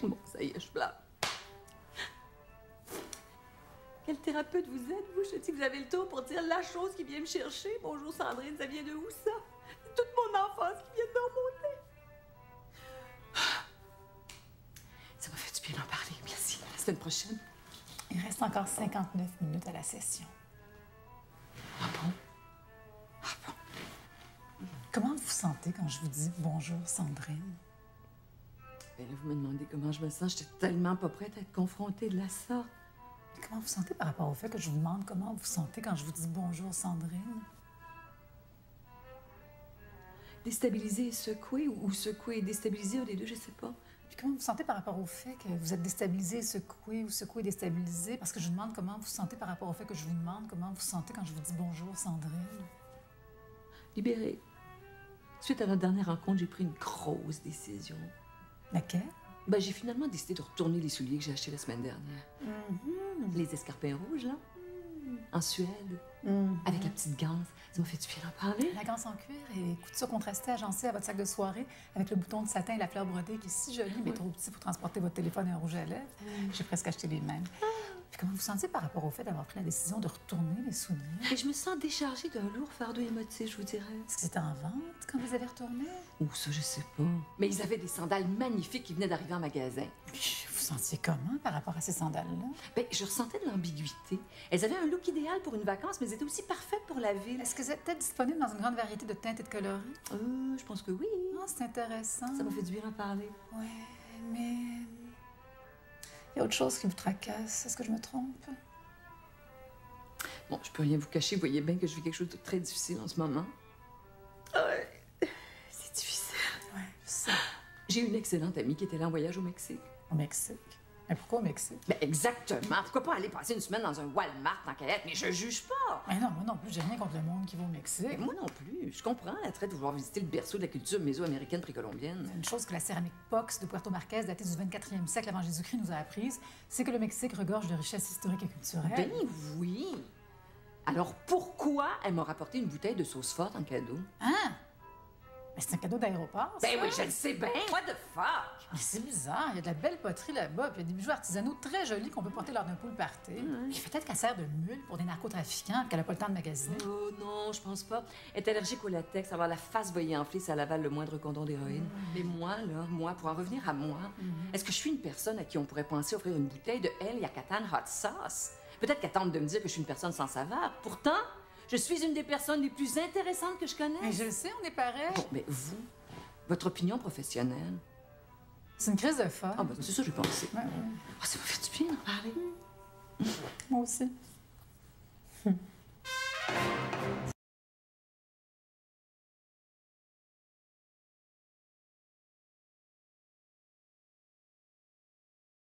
Bon, ça y est, je pleure. Quel thérapeute vous êtes, vous? Je dis que vous avez le tour pour dire la chose qui vient me chercher. Bonjour Sandrine, ça vient de où, ça? C'est toute mon enfance qui vient de me remonter. Ça m'a fait du bien d'en parler. Merci. À la semaine prochaine. Il reste encore 59 minutes à la session. Ah bon? Ah bon? Comment vous vous sentez quand je vous dis bonjour, Sandrine? Et là, vous me demandez comment je me sens. J'étais tellement pas prête à être confrontée de la sorte. Comment vous vous sentez par rapport au fait que je vous demande comment vous vous sentez quand je vous dis bonjour, Sandrine? Déstabilisée et secouée, ou secouée et déstabilisée, ou les deux, je sais pas. Puis comment vous vous sentez par rapport au fait que vous êtes déstabilisé, secoué, ou secoué, déstabilisé? Parce que je vous demande comment vous vous sentez par rapport au fait que je vous demande comment vous vous sentez quand je vous dis bonjour, Sandrine. Libérée. Suite à notre dernière rencontre, j'ai pris une grosse décision. Laquelle? Ben, j'ai finalement décidé de retourner les souliers que j'ai achetés la semaine dernière. Les escarpins rouges, là. En Suède. Avec la petite ganse. Ça m'a fait du bien d'en parler. La ganse en cuir et couture contrastée agencée à votre sac de soirée avec le bouton de satin et la fleur brodée qui est si jolie, mais trop petit pour transporter votre téléphone et un rouge à lèvres. J'ai presque acheté les mêmes. Puis comment vous vous sentez par rapport au fait d'avoir pris la décision de retourner les souliers? Et je me sens déchargée d'un lourd fardeau émotif, je vous dirais. Est-ce que c'était en vente quand vous avez retourné? Ou ça, je sais pas. Mais ils avaient des sandales magnifiques qui venaient d'arriver en magasin. Puis vous vous sentiez comment par rapport à ces sandales-là? Ben, je ressentais de l'ambiguïté. Elles avaient un look idéal pour une vacance, mais elles étaient aussi parfaites pour la ville. Est-ce que vous êtes peut-être disponible dans une grande variété de teintes et de coloris? Je pense que oui. Ah, c'est intéressant. Ça m'a fait du bien d'en parler. Ouais, mais... il y a autre chose qui vous tracasse. Est-ce que je me trompe? Bon, je peux rien vous cacher. Vous voyez bien que je vis quelque chose de très difficile en ce moment. Ouais, c'est difficile. Ouais, je sais. J'ai une excellente amie qui était là en voyage au Mexique. Au Mexique? Mais pourquoi au Mexique? Ben exactement. Pourquoi pas aller passer une semaine dans un Walmart en Cayette? Mais je juge pas. Mais non, moi non plus, j'ai rien contre le monde qui va au Mexique. Mais moi non plus. Je comprends l'attrait de vouloir visiter le berceau de la culture méso-américaine précolombienne. Une chose que la céramique Pox de Puerto Marquez, datée du 24e siècle avant Jésus-Christ, nous a apprise, c'est que le Mexique regorge de richesses historiques et culturelles. Ben oui. Alors pourquoi elle m'a rapporté une bouteille de sauce forte en cadeau? Hein? Mais c'est un cadeau d'aéroport, ça? Ben oui, je le sais bien. What the fuck? Mais c'est bizarre, il y a de la belle poterie là-bas, puis il y a des bijoux artisanaux très jolis qu'on peut porter lors d'un pool party. Puis peut-être qu'elle sert de mule pour des narcotrafiquants, puis qu'elle n'a pas le temps de magasiner. Oh non, je pense pas. Elle est allergique au latex, avoir la face va y enfler si elle avale le moindre condom d'héroïne. Mais moi, pour en revenir à moi, est-ce que je suis une personne à qui on pourrait penser offrir une bouteille de El Yucatan Hot Sauce? Peut-être qu'elle tente de me dire que je suis une personne sans saveur. Pourtant, je suis une des personnes les plus intéressantes que je connaisse. Mais je le sais, on est pareil. Bon, mais vous, votre opinion professionnelle? C'est une crise de force. Ah, ben c'est ça que j'ai pensé. Ouais, ouais. Ah, ça m'a fait du bien d'en parler. Moi aussi.